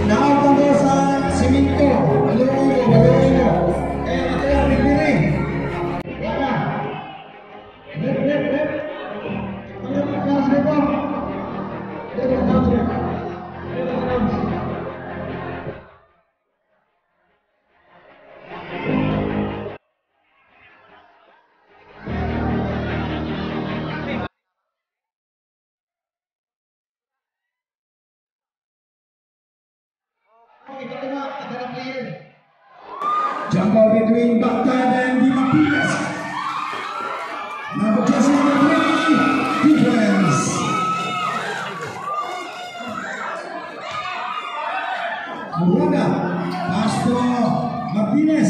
Nakatunggo sa simento. Baluin mo. Kaya nataya, pipiring. Wala. Rep. Ano yung class mo po? Jump out between Baghdad and Di Martinez. Number jersey number 3, defense. Murada, Castro, Martinez.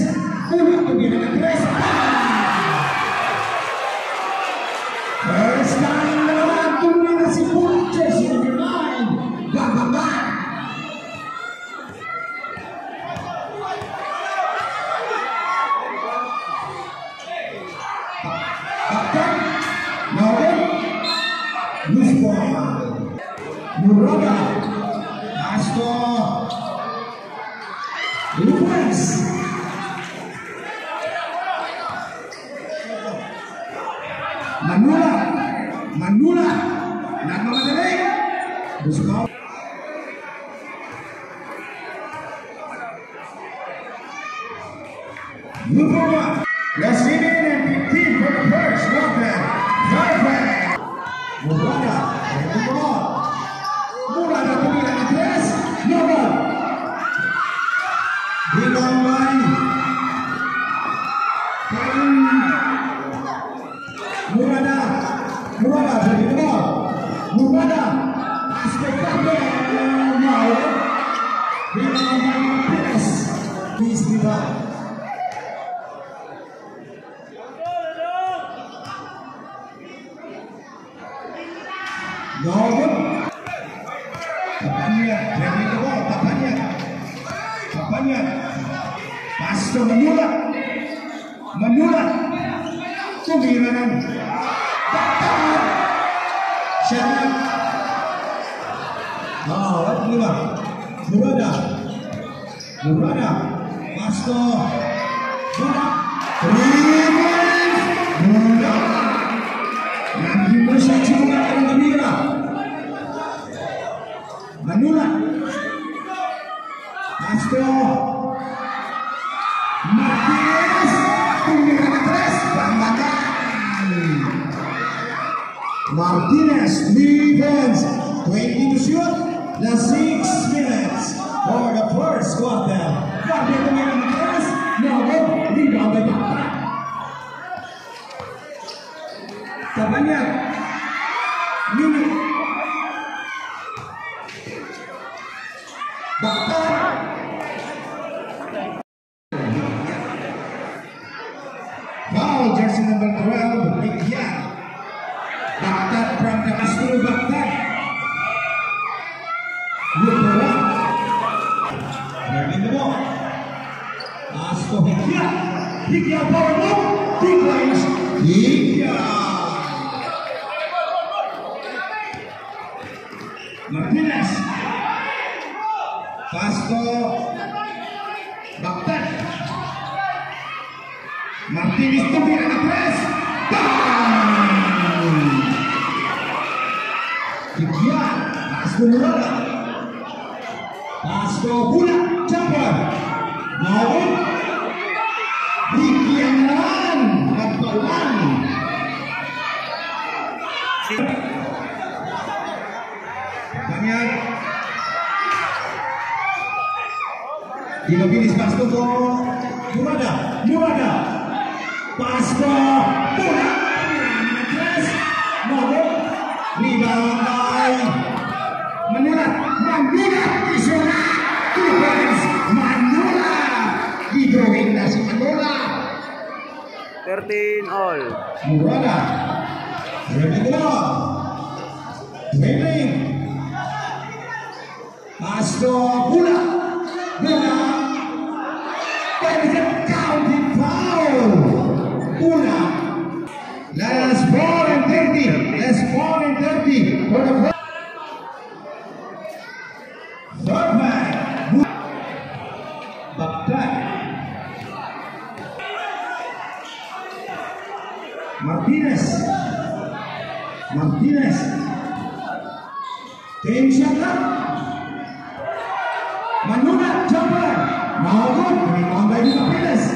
Pulang pergi dengan Tres. First time naman tumira si Pulang jersey number 9, Baghdad. Murada, Castro, Lupez, Manula, nagmamadali, Buscaw, Lupova, receiving and 15 for the first, Lopez, perfect, Murada, Murada tumira ng tres, Novo, Dinambay, Murada, jadi kenal, Murada, spektakuler, mau, Dinambay Perez, Bismillah. Novo, Papanya, Castro Manula, tumira ng Baghdad, Shannon, Murada, Castro, Murada, nanti bisa juga yang tumira, Manula, Castro, Martinez, tumira ng tres, Baghdad. Martinez, defense, 20 to shoot, the 6 minutes for the first quarter. Martinez tumira ng tres, Novo, rebound by Baghdad. Tabanya, minute. Baghdad. Foul, jersey number 12, Bigyan. Baghdad from the Castro, Baghdad. Lupova. Learning the ball. Castro, Bigyan power move. Big range. Martinez. Castro, Baghdad. Martinez tumira ng tres. Bigyan, Castro Murada. Castro pula, jumper. Novo. Bigyan naman, nagpaulan. Banyak. Dinobilis Castro ko Murada. Castro pula. Tres. Novo. Rebound by Manula. Isona. Defense. Manula. Gidrawing na si Manula. 13 all. Murada. Ready to go. Dribbling. Castro pula. That is a counting foul. Pula. Last ball and 30 for the third man. Martinez. Team shot lang. Manuna, jumper. No good. Rebound by Martinez.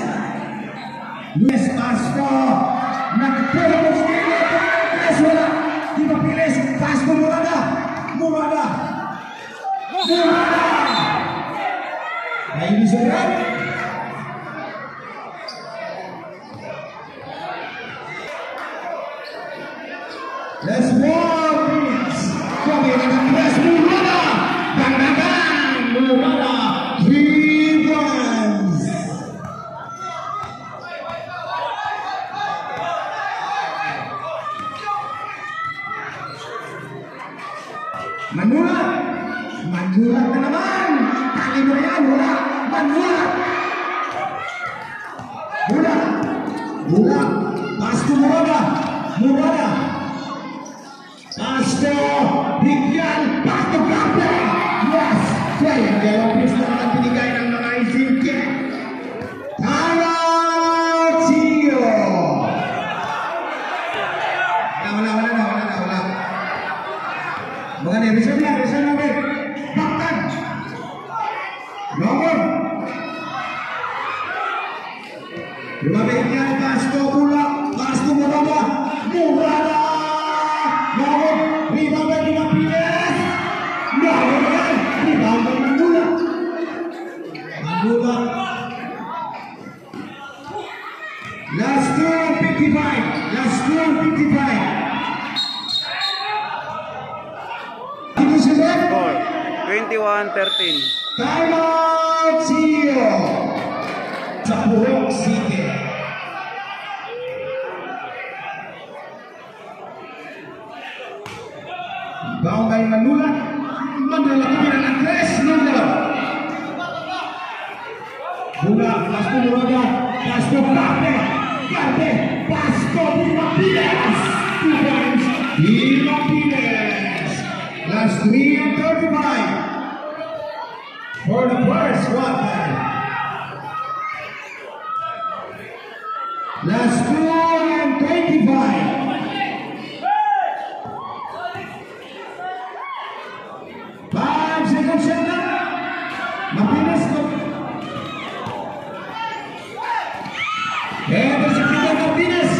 Luis Pasto. Nagtulog sa Martinez. Wala. Di Martinez. Pasto Murada. Murada. Murada. Ay, Miseran. Let's walk. Kami akan press Murada. Dang-dangan. Murada. 3 points. Manulat. Manulat na naman. Kali mo yan. Wala. Manulat. Wala. Wala. Pasto Murada. Murada. Pasto. Bigyan. Pasto Kape. Yes. Kaya ang dalawang pista na binigay ng mga isinke. Tio. Wala. Mga revision namin. Baktan. Nomor. Lumabit yan. Pasto Pula. Pasto Murada. Murada. Nomor. Rebound by Martinez. Nomor yan. Rebound by Manula. Manula. Last 2:55. Last 2:55. Score 21-13. Time out, Tio. Sa Purok City. Bound by Manula. Manula kemudian Andres Manula. Bola Pasto Murada. Pasto Kape. Kape. Pasto Martinez. 2 points. Martinez. Last 3:35 for the first quarter. Last 2:25. Five seconds left. Martinez. Bersihkan Martinez.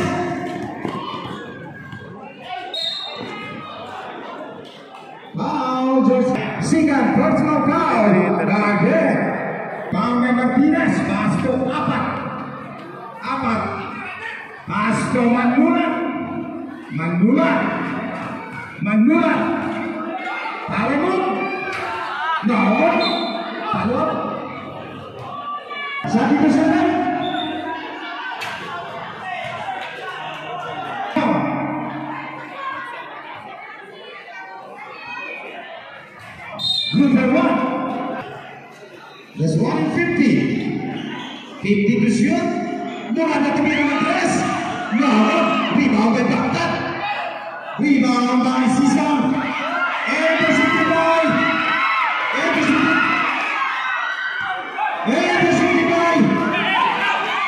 Foul, Sigan, personal foul. Again. Foul by Martinez. Pasto apat. Pasto Manula. Talimut. No. Talot. Satu ke sana. Number 1. There's 150. 50 to shoot. Murada kemudian Andres. No. Rebound by Baktan. Rebound by Sisan. Everything by.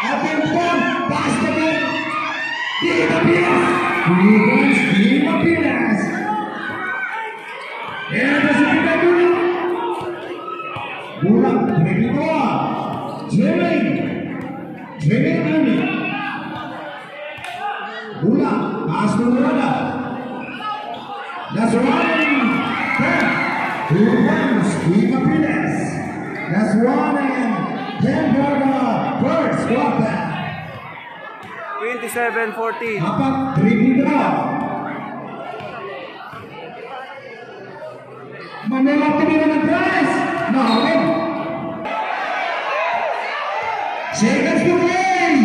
Atención. Pasto by. Martinez. Everything by dulu. Bola dari bawah. Jamming ini. Bola Pasto Murada. That's one. 2 points. Martinez. That's 1 and 10 for the first quarter. 27-14. Apat dribble draw. Manila kemudian Andres. No. Seconds to play.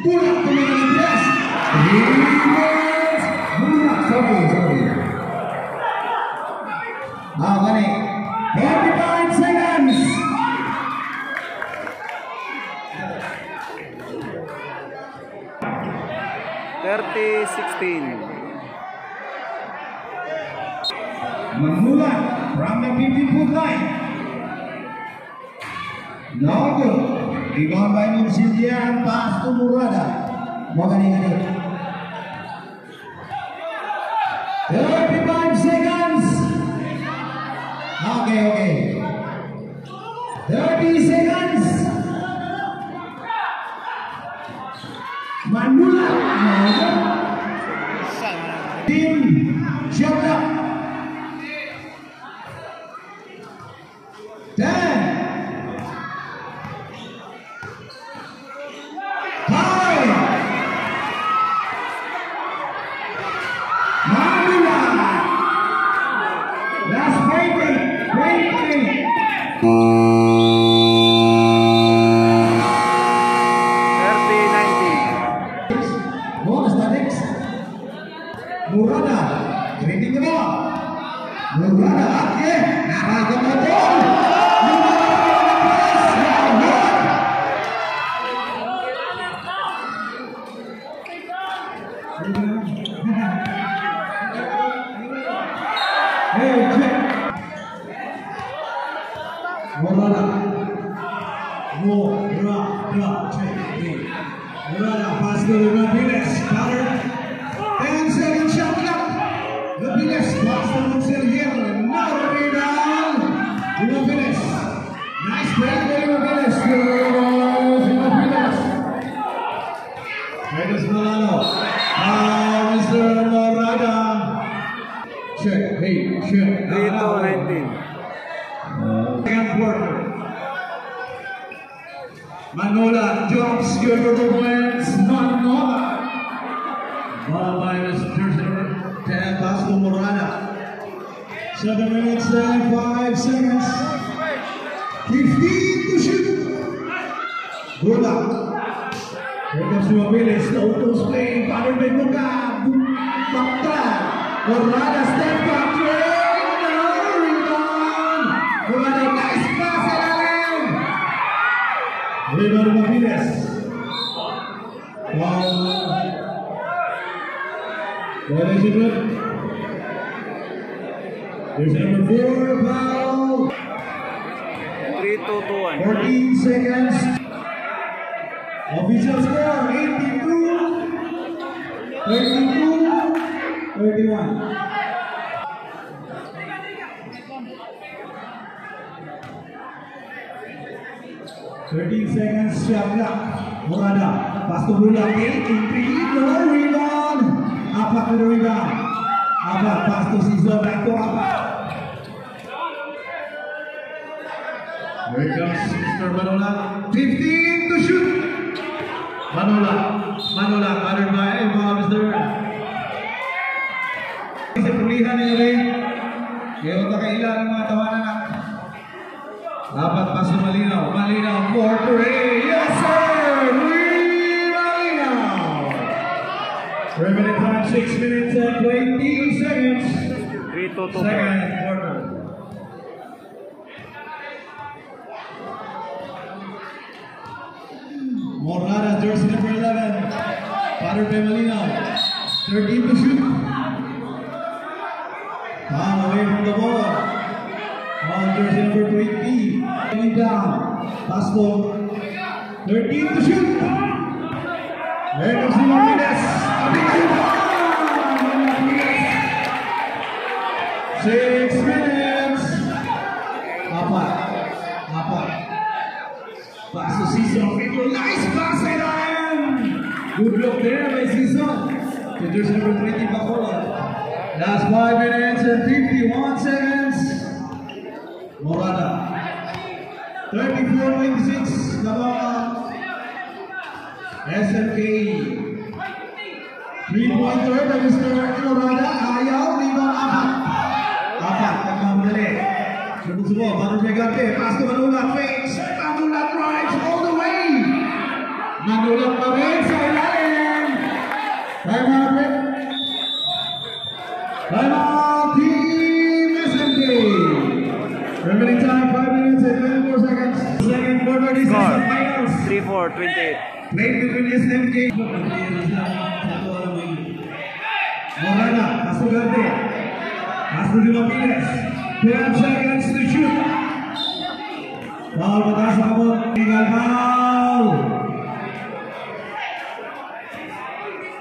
Bola kemudian Andres. Sorry. Balik. 45 seconds. Manula from the 50-foot line. No good. Rebound by Nursidia and pass to Murada. Magaling. 35 seconds. Okay. 30 seconds. Manula. Team Jabla. 10. 5. Manula. Last 20. 30-19. Bonus the next. Murada. Trending the ball. Murada. Okay. Nakakapatol. Hey, check. Murada. Check. Murada. Pass to Ramirez. Counter. 10 seconds shot clock. Ramirez. Pass to Monservier. Now rebound. Ramirez. Nice play by Ramirez. Ramirez Malano. Mr. Murada. Check. Hey, check. 3-19. Second quarter. Manola jumps, good points. Manola. Ball by Mr. 10, pass to Murada. 7 minutes and 5 seconds. 15 to shoot. Good luck. Here comes Ramirez. Autos play. Father by Muka. Bakta. Murada step back. Murada nice pass. Rebound Ramirez. What is it? There's number 4 foul. 3-2-1. 14 seconds. Official score 82-31. 13 seconds, shot clock. Murada, pass to Bulang, no rebound. Apat to the rebound. Apat, pass to Siso, back to Apat. Here comes Mr. Manola. 15 to shoot. Manola, covered by Mr. Sa pulihan niya rin. Kaya huwag nakailan ng mga tawanan na. Dapat paso Malinaw. Malinaw for 3. Yes, sir! Malinaw! Remaining time 6 minutes and 20 seconds. 3-2-2. Second quarter. Murada, jersey number 11. Father by Malinaw. 13 to shoot. Foul away from the ball. Jersey number 20. Coming down. Pass ball. 13 to shoot. There comes Ramirez. 6 minutes. Apat. Pass to Siso. Nice pass and iron. Good block there by Siso. To jersey number 20, Bacola. Last 5 minutes and 51 seconds. Murada. 34-26. Laban. SMK. 3-pointer by Mr. Murada. Ayaw. Rebound Apat. Nagmamadali. Subo. Baru Jagarte. Pass to Manula. Fakes. Manula drives all the way. Manula pa rin sa ilalim. Time out. Team SMK. Remaining time 5 minutes and 24 seconds. Second quarter, this is the finals. 3-4-28. Played between SMK. Murada, pass to Garte. Pass to Ramirez. 12 seconds to shoot. Foul batas kabut. Tinggal foul.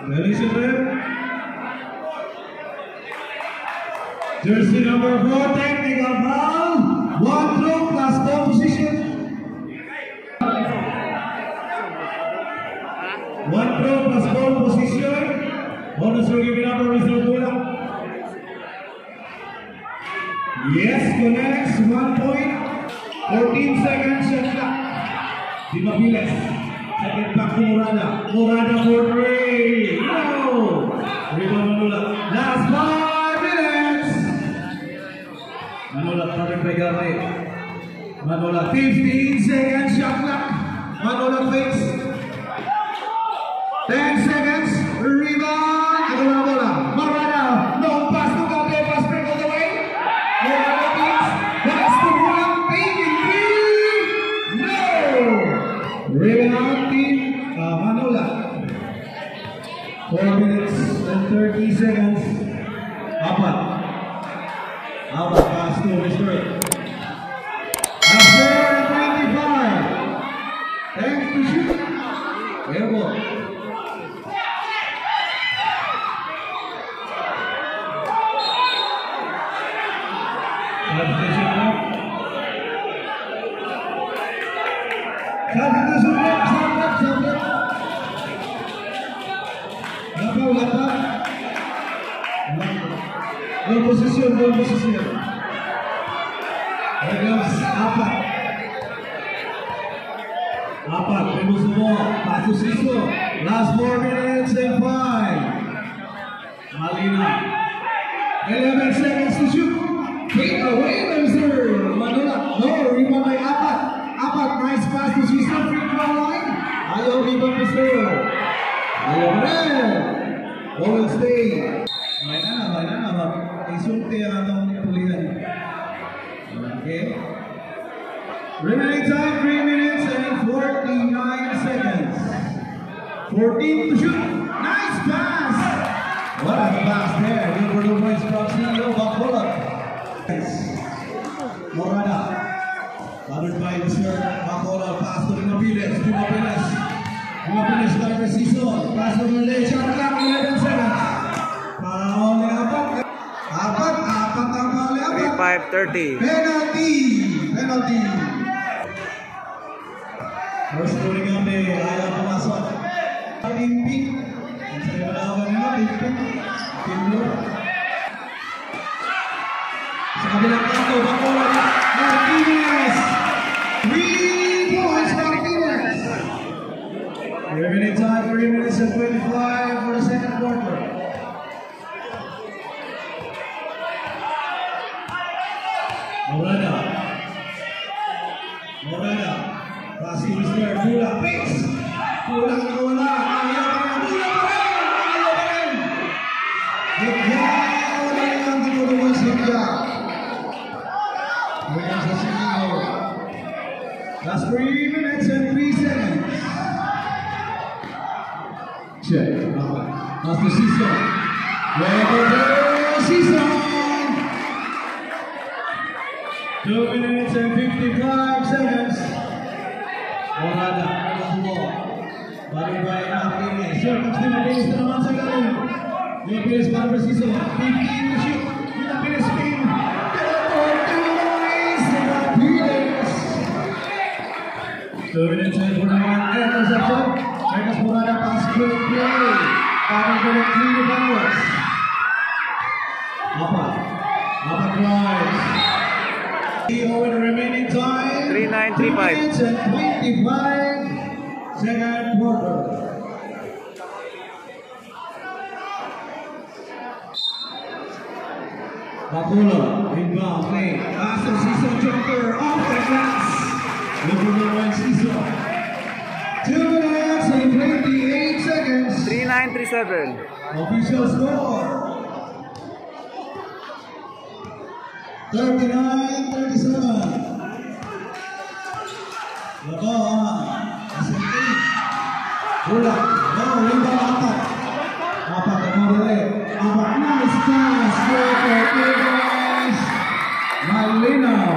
Violation rep. Jersey number 4, technical foul. 1 throw plus ball position. 1 throw plus ball position. Bonus will give it up for Mr. Pula. Yes, connects. 1 point. 14 seconds shot clock. Di Mapiles. Second back to Morada. Morada for 3. No! Rebound Manula. Last 5 minutes. Manula starting by Garre. Manula 15 seconds shot clock. Manula fakes. 10 seconds. Rebound. Ito na bola. Morada. No pass to Gabi. Pass break all the way. Morada beats. Pass to Mulang. Taking 3. No! Rebound team. Manula. 4 minutes and 30 seconds. Apat pass to Mr. After 25. Thanks to shoot. Airball. Ball position. There goes Apat, remove the ball. Pass to Siso. Last 4 minutes and 5. Malina. 11 seconds to shoot. Take away, Mr. Manula. No, rebound by Apat. Nice pass to Siso. Free throw line. Ayaw rebound, Mr. Ayaw rin. Ball will stay. May na. Isulti ang atong pulihan. Okay. Remaining time 3 minutes and 49 seconds. 14 to shoot. Nice pass. What a pass there. Good for the points from CEO Bacolod. Morada. Bothered by Mr. Bacolod. Pass to Mapiles. Mapiles by Preciso. Pass to Malay. Shot clock 11 seconds. Foul ni Apat. Apat ang mali. 5:30. Penalty. First scoring kami, ayaw pumasok. Pimpik. Ang sayo na ako nila, Pimpik. Sa kabilang kanto, Bacolod. Martinez. 3 points, Martinez. Remaining time, 3 minutes and 25 for the second quarter. Morada. Pass to Mr. Pula. Fix. Pula nawala. Ayaw pa rin. Wala lang dito naman siya. Wala sa sigaw. Last 3 minutes and 3 seconds. Check. Pass to Siso. Siso. 2 minutes and 55 seconds. Morada, balik by Martinez. Circles ni Martinez na naman sa galing. Martinez para Preciso. 15 to shoot. Martinez spin. Martinez. 2 minutes and 41. Interception. Marcos Morada pass good play. Para ko ng 3 rebounds. Apat drives. Over the remaining time, 3:9:35. 2 minutes and 25 second quarter. Bacolod, inbound play. After Siso jumper off the glass. Liverpool wins Siso. 2 minutes and 28 seconds. 3:9:37. Official score. 39-37. Laban. SMT. Bulat. Rebound Apat. Apat ang mabili. Apat. Nice pass. Malinaw.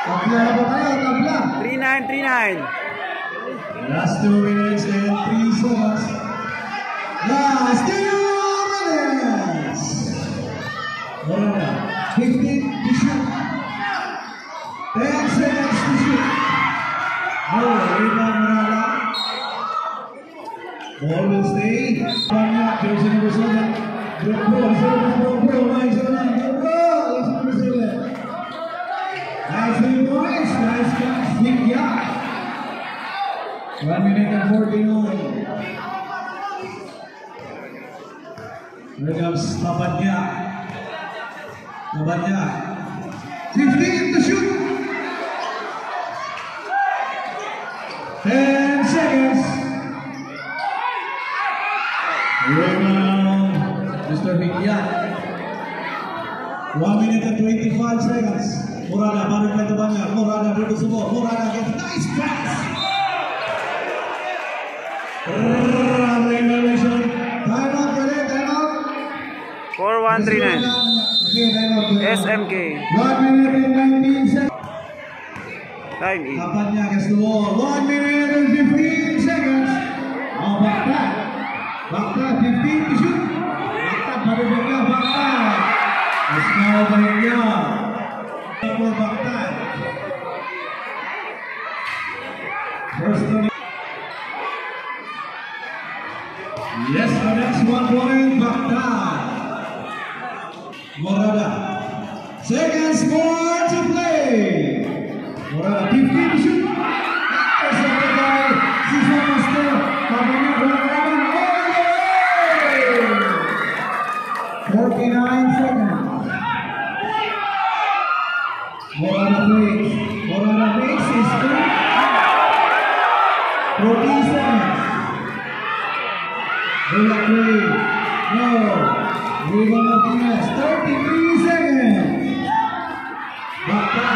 Tabla na ba tayo? Tabla. 3:9:39. Last 2 minutes and 3 seconds. Last 2 minutes. Morada, 15 to shoot. 10 seconds to shoot. No, rebound Morada. Ball will stay. Panya, jersey number 7. Good ball, nice number 7. Nice 3 points, nice catch, Higya. 1 minute and 49. Here comes Papanya. 15 to shoot. 10 seconds. Rebound, Mr. Higya. 1 minute and 25 seconds. Morada, balik ke depannya. Morada duduk semua. Morada gets nice pass. Regulation. Time out, time out. 4139. Okay, time out. SMK. 1 minute and 19 seconds. Time in. Kapatnya against the wall. 1 minute and 15 seconds. Oh, Bakta. Bakta, 15 to shoot. Bakta, baru pegang Bakta. Let's go, Bakta. For Bakta. First one. Yes, the next 1 point, Bakta. Morada. Seconds more to play. Morada, 15 to shoot. Intercepted by Siswa Master. Kabini berlawan. 49 seconds. Morada makes his 14 seconds. Bola play. No. Rebound Martinez. 33 seconds. Bakta.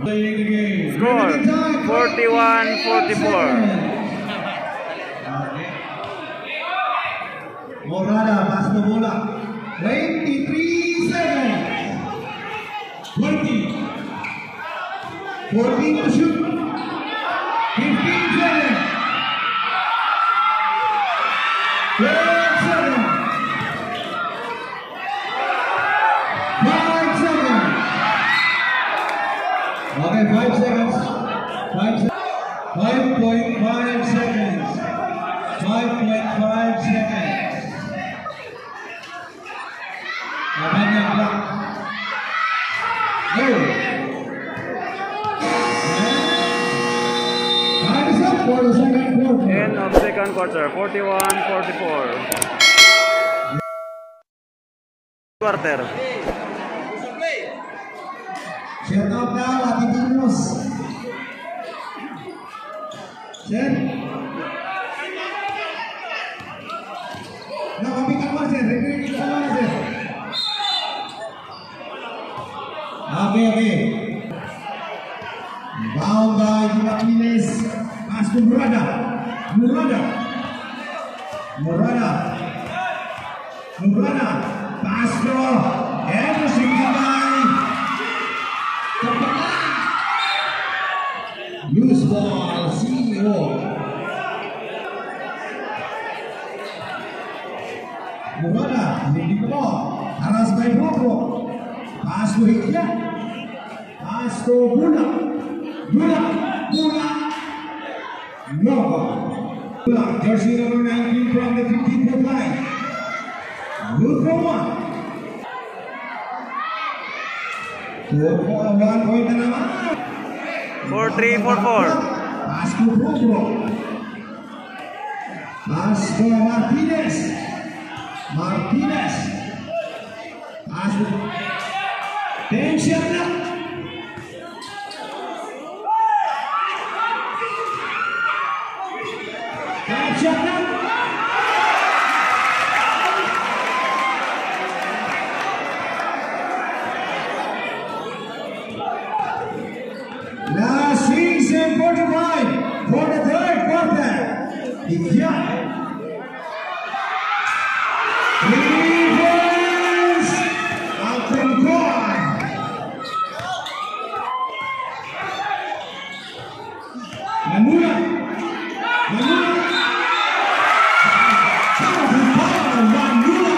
Playing the game. Score 41-44. Morada pass the bola. 23 seconds. 20. 14 to shoot. 15 seconds. 12 seconds. 5 seconds. Okay, 5 seconds. 5.5 seconds. 5.5 seconds. Banyak block. Go. Time is up for the second quarter. End of second quarter. 41-44. Quarter. Set up na, Lati Pinos. Set. Nakapikan mo, Set. Repeat ka mo, Set. Okay. Bound by Martinez. Pass to Morada. Pass to Anderson by loose ball, CEO. Morada, leading the ball. Aras by Boko. Pass to Higya. Pass to Bula. No ball. Jersey number 19 from the 15th line. Good for 1. 1 point na naman. 4-3-4-4. Pass to Boko. Pass to Martinez. Pass to tension na. Last 6:45 for the third quarter. Higya. Defense out and gone. Manula. Manula. Manula.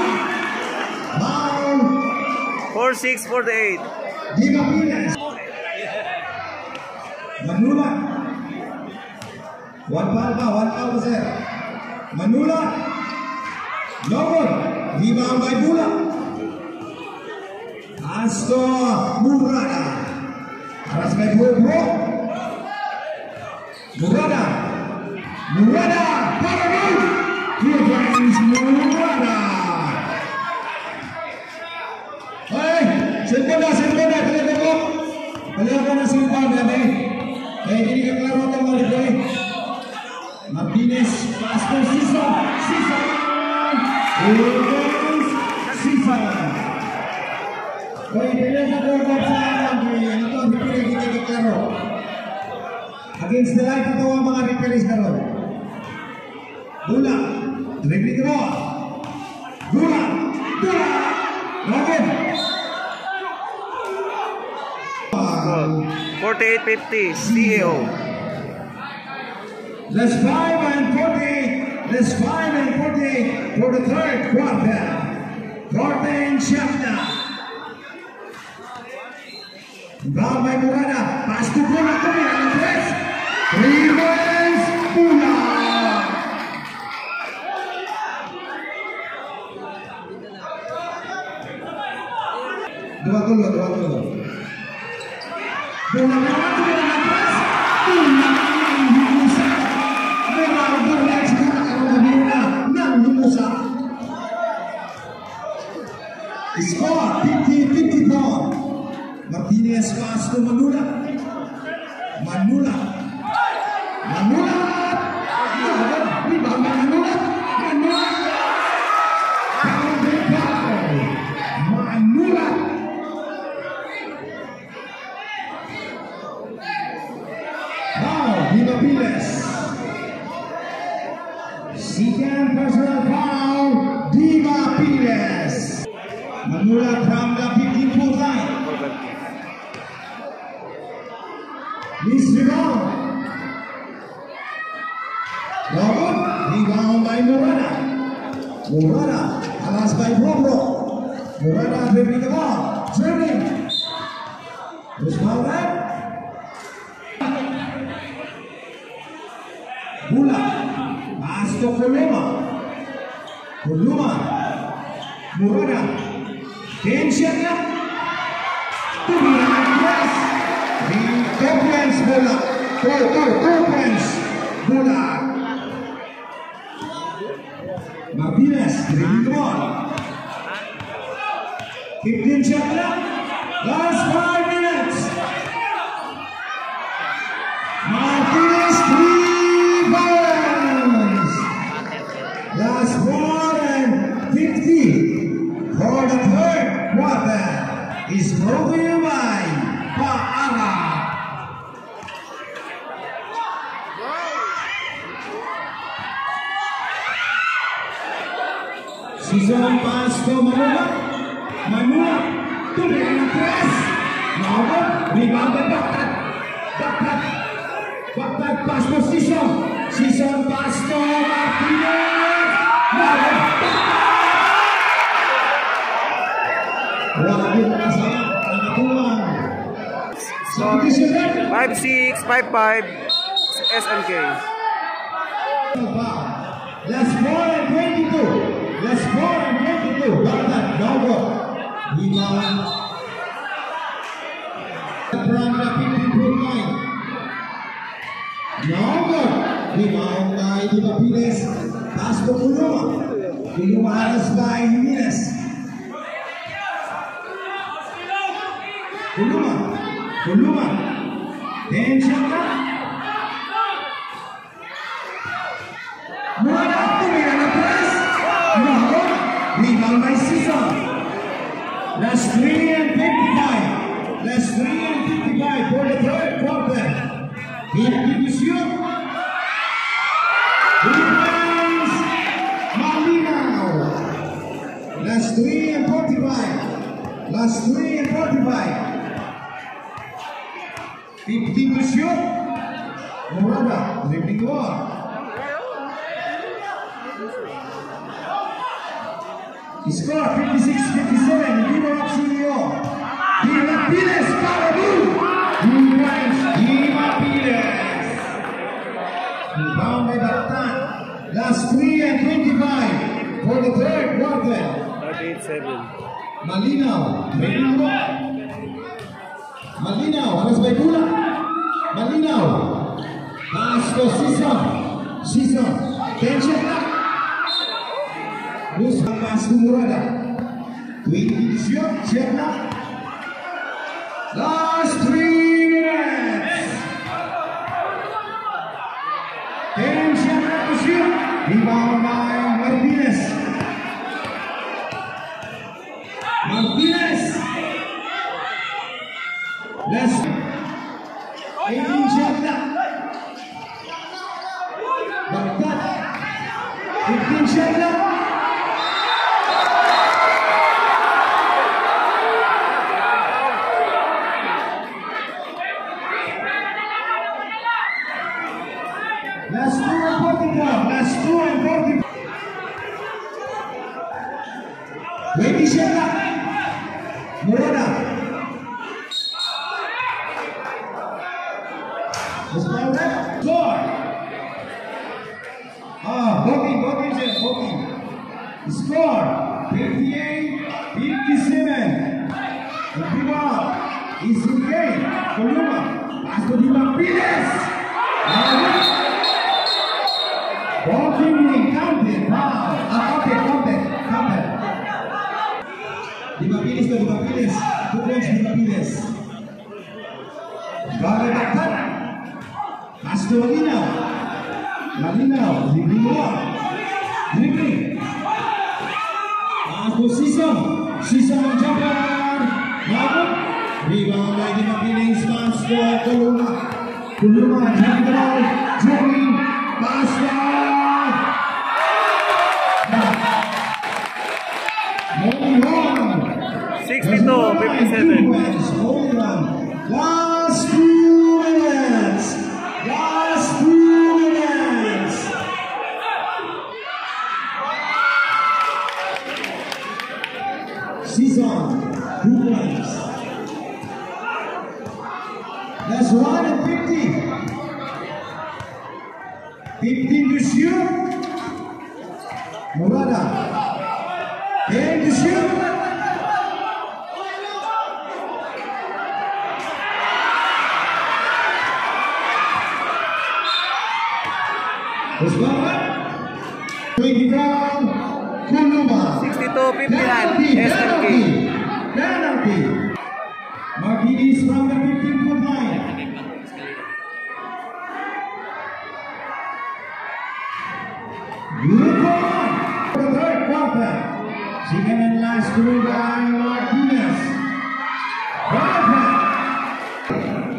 Foul. 4-6, 48. Diva Pires. Manula. One foul, sir. Manula. No good. Rebound by Bula. Asto Murada. Aras by Bro. Murada. Para goal. Here comes Murada. Hey, Silvana, telepon. Telepon na Silvana, ini kan klaro teman itu. Martinez, Pastor Sisa. Sisa. Against the light ito ang mga referees na ron. Bula. Dribbling mo. Bula. Robin. 48-50, CEO. Less 5 and 48 for the third quarter. Quarter chapter. Ball by Murada. Pass to Bula. Ang press. Rebounds Bula. Dua gol. Bula ang press. Bula ang humusa. Bula ang humusa. Score 50-54. Martinez pass to Manula. Rebound by Manula. Wow, Diva Pires. Second personal foul, Diva Pires. Manula from the 54 line. Miss rebound. Rebound by Murada. Alas by Bro. Murada dribbling the ball. Terus ball back. Bula. Pass to Kuluma. Murada. Tension na. Two points Bula. Two points Bula. Martinez dribbling the ball. 15 shot na. Last 5 minutes. Martinez 3 points. Last 1:50 for the third quarter is brought to you by Paara. Season pass to Manula. Tuloy ang press. Rebound by Backpack pass to Season pass to Martinez. Wala din na saya. Nakatulang. 5-6, 5-5, SMK. Last 4:22. Baghdad, Nogo. Rebound. From the 54 line. Nogo. Rebound by Diva Pires. Pass to Kuluma alas by Jimenez. Kuluma. Tension na. Murada tumira na press. Nogo. Rebound by Season. Last 3:55 for the third quarter. He shoot. Rebounds Malinaw. Last 3:45. 50 to shoot. Morada, dribbling one. Score 56-57, Dino CEO. Dima Piles, Parabu. Dima Piles. Rebound by Batan. Last 3 and 25 for the third quarter. 38-7. Malinaw, Malinaw, alas by Pula. Malinaw. Pass to Sison. 10 shot. Lose the pass to Morada. 20 shot na. Last 3 minutes. 10 shot na to shoot. Rebound by Martinez. Last 18 shot na. Bagdat. 15 shot na. Last 2 and 40. 20 shot na. Morada. Score. Voting. Score 58-57. The rebound is in game. Columa. Pass to Dima Piles. Voting counted. Counted. Dima Piles. 2 points Dima Piles. Bago Bagdat. Pass to Malinaw, dribbling. Pass to Sison jumper. Mabot. Rebound by Dima Piles. Pass to Columa, dribbling. Pass down. Moving on. 62-57. Last 2 minutes. Sison, 2 points. That's 1 and 50. 15 to shoot. Morada. 10 to shoot. Let's go. 20 down. Columa. 62-59. SMK. Penalty. Martinez from the 15-foot line. Good one. For the third quarter. Second and last through by Martinez.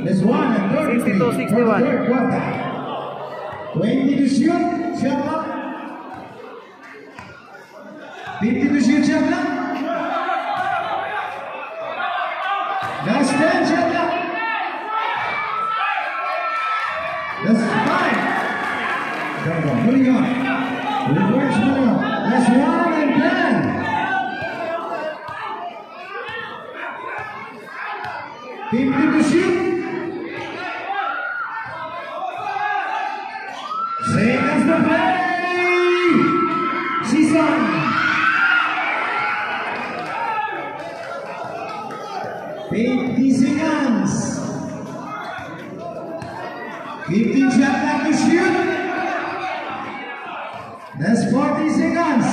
There's 1 and 30. 62-61. Third quarter. 20 to shoot. Shot clock. 50 to shoot, shot clock. That's 10 shot clock. That's 5. Moving on. Reverse moving on. That's 1 and 10. 50 to shoot. Seconds to play. Sison. 50 seconds. 15 shot clock to shoot. That's 40 seconds.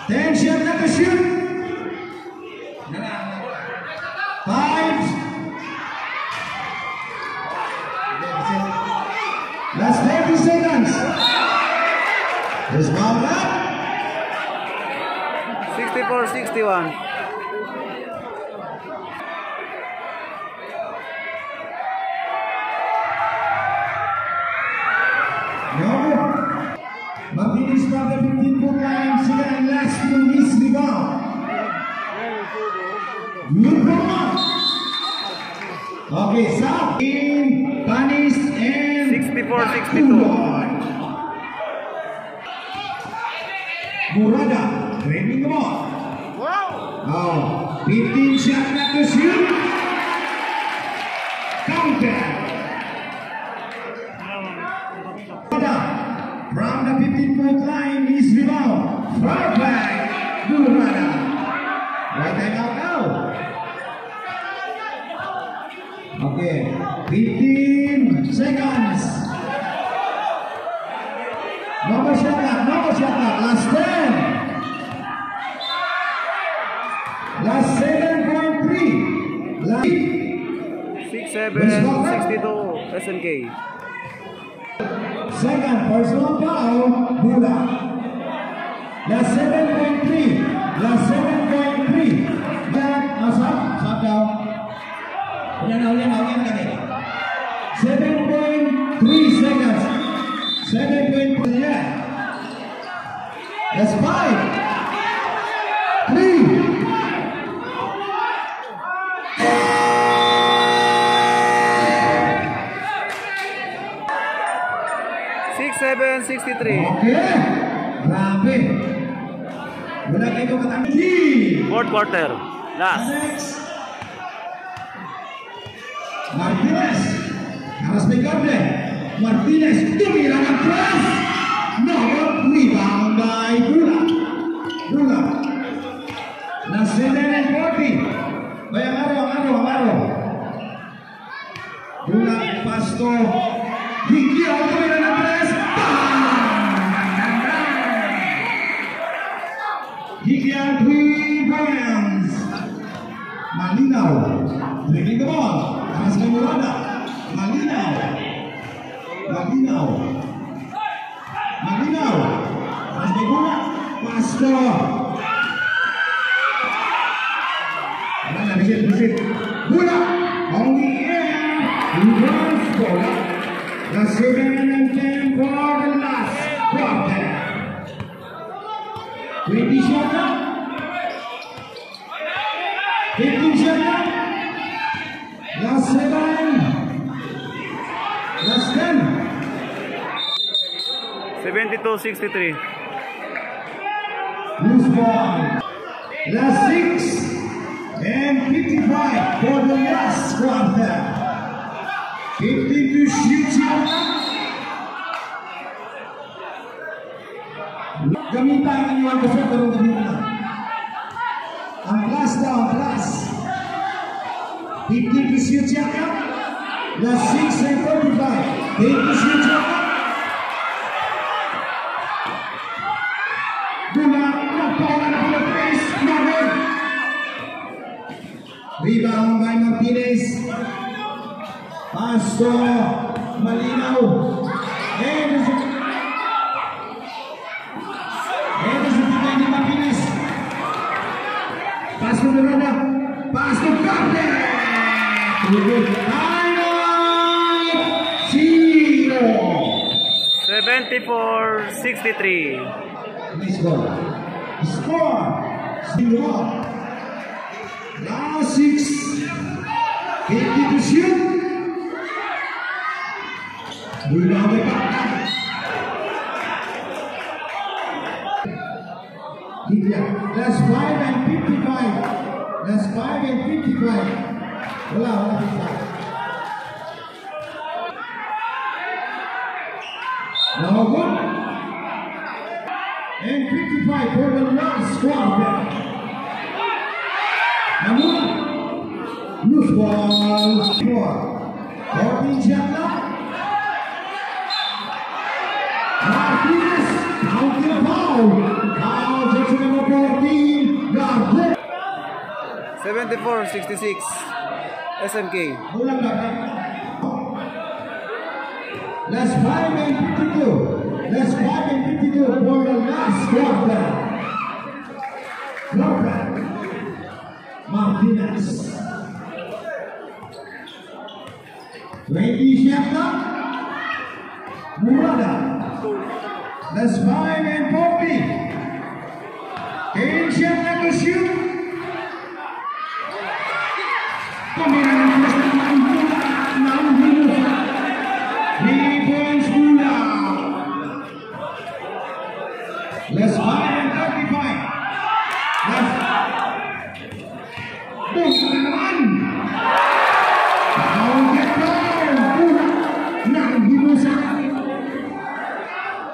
10 shot clock to shoot. 5. That's 30 seconds. Just fouled up. 64-61. No. Martinez from the 15-foot line. Second and last to miss rebound. Good one. Okay, stop. Team punished and 74-62. Murada, training the ball. Wow. 15 shot not to shoot. Counter. From the 15-foot line is rebound. Perfect. Murada. Right time out now. Okay. 15 seconds. No more shot clock. Last 10. Last 7.3. Last 6-7-62 SNK. second personal foul. Bula. Last 7.3. Last 7.3. Back. Stop down. Ulian lagi. 7.3 seconds. 7.3. Yeah. That's 5. 3. 6-7-63. Okay. Grabe. Wala kayo katanggi. Fourth quarter. Last. Next. Martinez. Harus pegable. Martinez. Tumira ng press. No. Rebound by Bula. Na 7.40. Bayang Bula Pasto. Higil. Tumira ng press. Higil 3 points. Malinaw. Dribbling the ball. Aras kay Murada. Malinaw. Aras kay Bula. Pasto. Visit. Bula. On the air. Reverse Bula. The 7 and 10 for the last quarter. 20 shot up. 15 shot up. Last 7. Last 10. 72-63. Loose ball. Last 6 and 55 for the last quarter. 15 to shoot shot up. Gamitan ang iwan ko sa tarong gamitan. Ang plus down, plus. 15 to shoot shot up. Last 6 and 45. 8 to shoot shot up. Bula, nagpawalan na po ng pace. Marvin. Rebound by Martinez. Pasto. Malinaw. And Martinez. Pass to Murada. Pass to Carter. Highlight 0. 74-63. Nice goal. Score. 0. Last 6. 50 to shoot. Rebound by Carter. Last 5 and 55. Last 5 and 55. Wala 55. Now good. And 55 for the last quarter. Namun, loose ball. 14 shot up. Martinez, counter foul. 74-66 SMK. Last 5 and 52. Last 5 and 52 for the last quarter. Martinez. 20 shot up. Murada. Last 5 and 40. 10 shot up to shoot. Tumira ng plus ng Murada. 3 points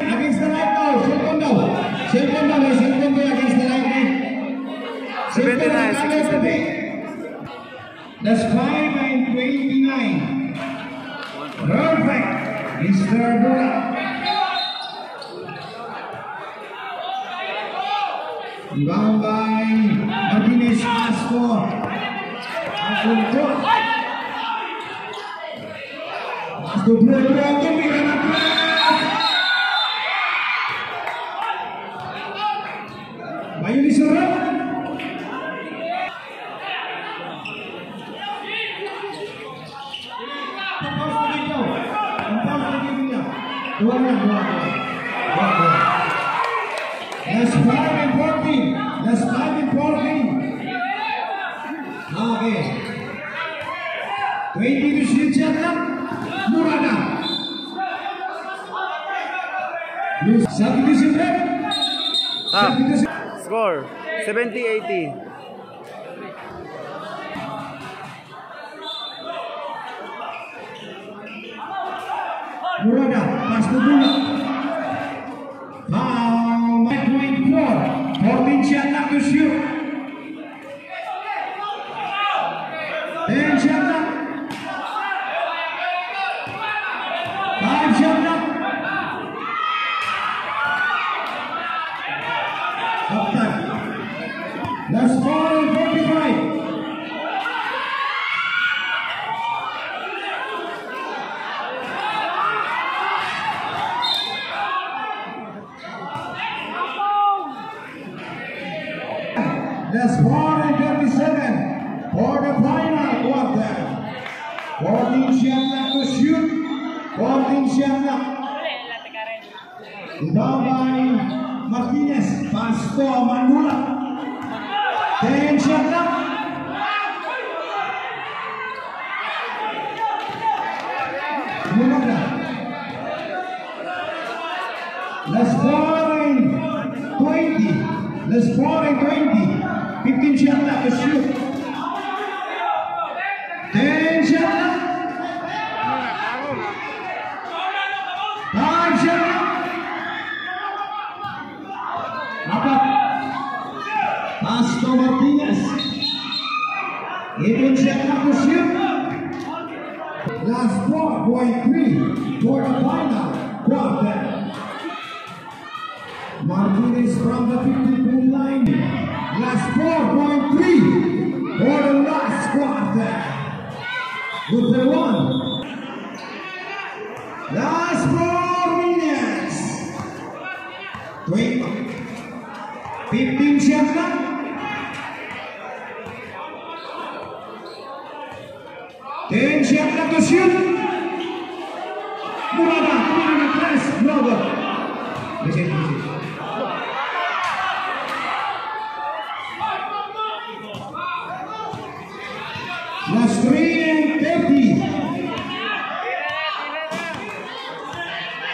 Against the light now. Cellphone daw. Cellphone daw. May cellphone daw against the light eh. 79, 67. That's 5 and 29. Perfect. Mr. Dura. Rebound by Martinez. Pass for Apunto. Pass to Bro. Bayu diserang. That's 5 and 14. That's 5 and 14. Okay. 20 to shoot Chandler. Murada. Substitution break. Substitution. Score 70-80. Murada, pass to Bula. Foul, 9.4. 14 shot left to shoot. 10 shot left. 5 shot left. Up time. That's 4 and 45. That's 4 and 37 for the final quarter. 14 shot left to shoot. 14 shot left. Rebound by Martinez. Pass to Manula. 10 shot left. Murada. That's 4 and 20. That's 4 and 20. 15 shot left to shoot. 10 shot left. 5 shot left. Pass to Martinez. 18 shot left to shoot. Last 4.3 for the final quarter. Martinez from the 50-point line. Last 4.3 for the last quarter. Good for one. Last 4 minutes. 15 shots left. 10 shots left to shoot. Murada, press, Robert. Listen. Last 3 and 30.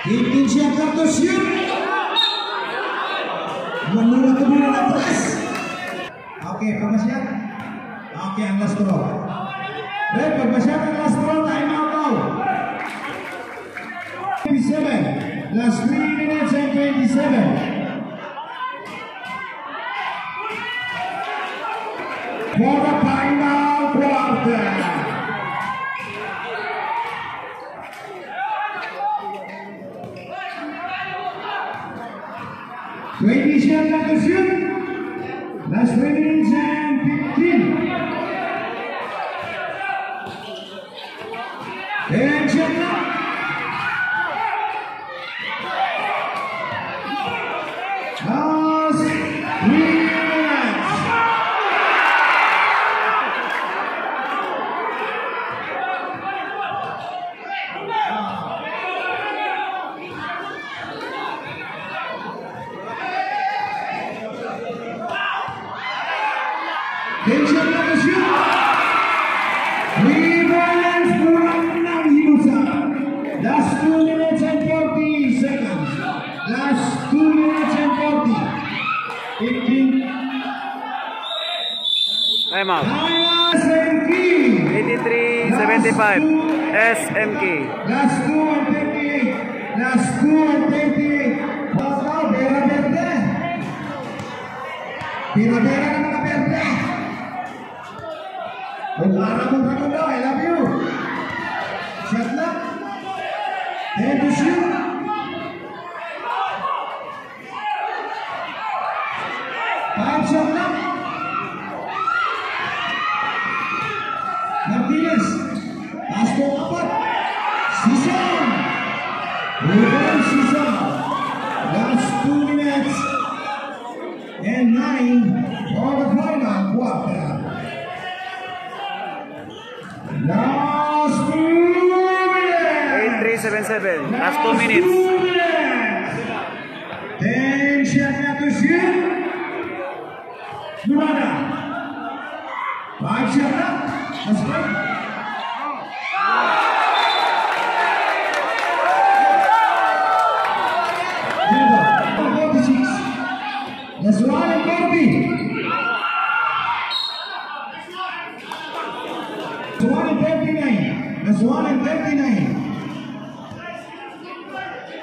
15 shots left to shoot. Manula kemudian press. Oke, permasian. Oke, ang last throw. Baik, permasian ang last throw. Time out now. 27. Last 3 minutes and 27. For the final quarter. Shots left to shoot. Last 3 minutes and 15. 10 shots left. Last 3 minutes. Tension left to shoot. Rebound kurang 6 hidup. Last 2 minutes and 40 seconds. Last 2 minutes and 40. 15. Time out. SMK. 83-75. SMK. Last 2 and 38. Last 2 and 38. Pira-pira na mga perde. Kung araw mo Fernando, I love you. Shot na. 10 to shoot. Five shot na. Martinez. Last ko apat. Sison. Ruben Sison. Last 2 minutes and 9 for the final quarter. Last 2 minutes. 8-3-7-7. Last 2 minutes. 10 shot na to shoot. Lumana. 5 shot na. That's right. That's 1 and 40. 1 and 39. That's 1 and 39.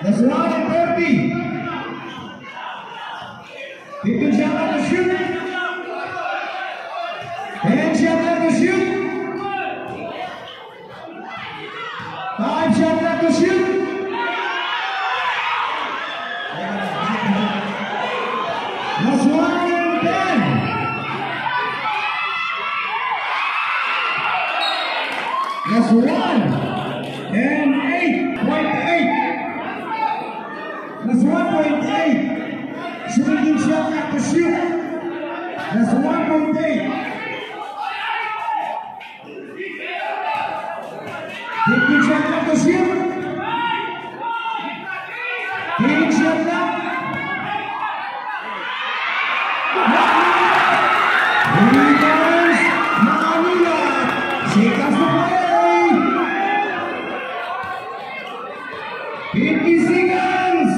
That's 1 and 30. 15 shot left to shoot. 10 shot left to shoot. 5 shot left to shoot. That's 1 and 10. That's 1 and 8.8. That's 1.8. 17 shot left to shoot. That's 1.8. 15 shot left to shoot. 10 shot left. Rebounds, Manila. Seconds to play. 50 seconds.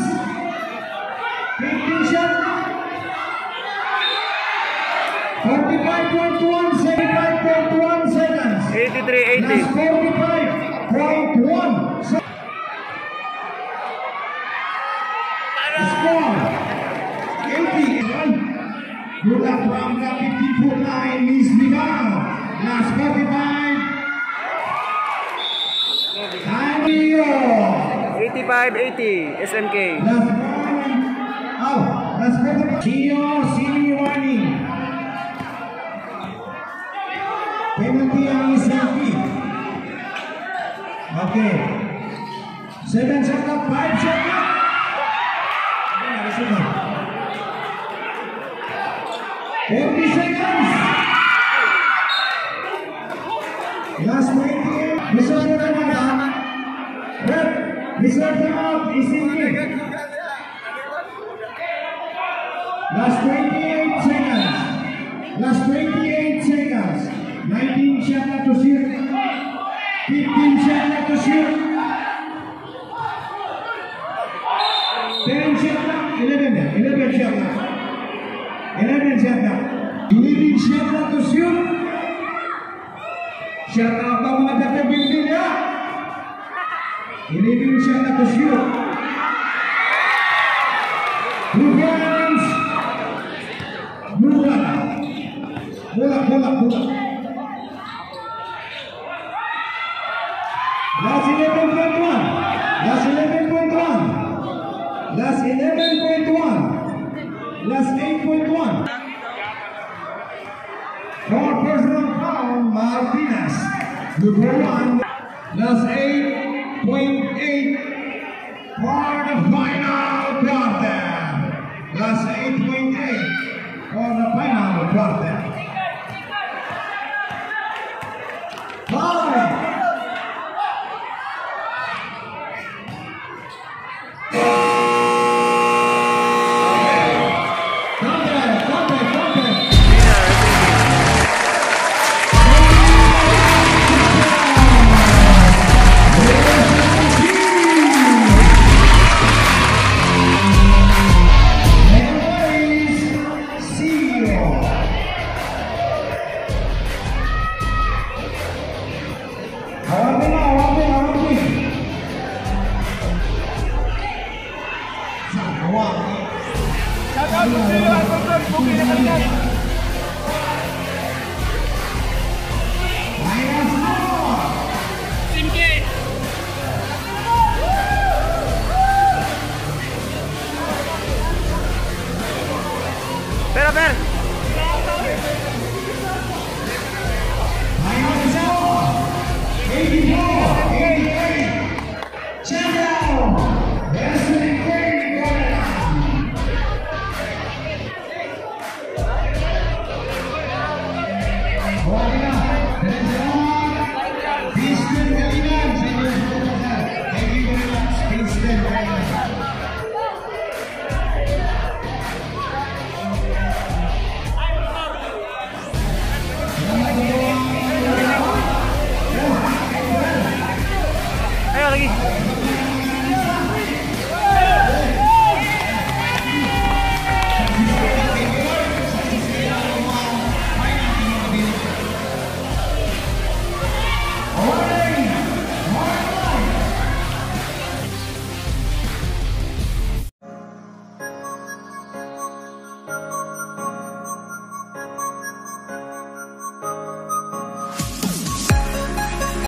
15 shots. 45.1 seconds. 83-80. That's 45.1 seconds. Score 81. Bola from the 50-foot line is Miguel. Last 45. Camilo. 85-80. SMK. Last one. Oh, last 45. Senior warning. Penalty ang SMK. Okay. 7 shot up, 5 shot up. 50 seconds. Last 28. Reserve the time. Red. Reserve the out. ECG. Last 28 seconds. Last 28 seconds. 19 shot left to shoot. 15 shot left to shoot. 10 shot left. 11 shot left. 11 shot left. 11 shot left to shoot. Shot out ang mga dapability niya. 11 shot left to shoot. 2 points. Bola. Last 11.1. Last 11.1. Last 11.1. Last 8.1. For personal foul, Martinez. Number 1. Last 8.8 for the final quarter. Last 8.8 for the final quarter. 5. Shout out to Alfonso, booking na kanina. lagi.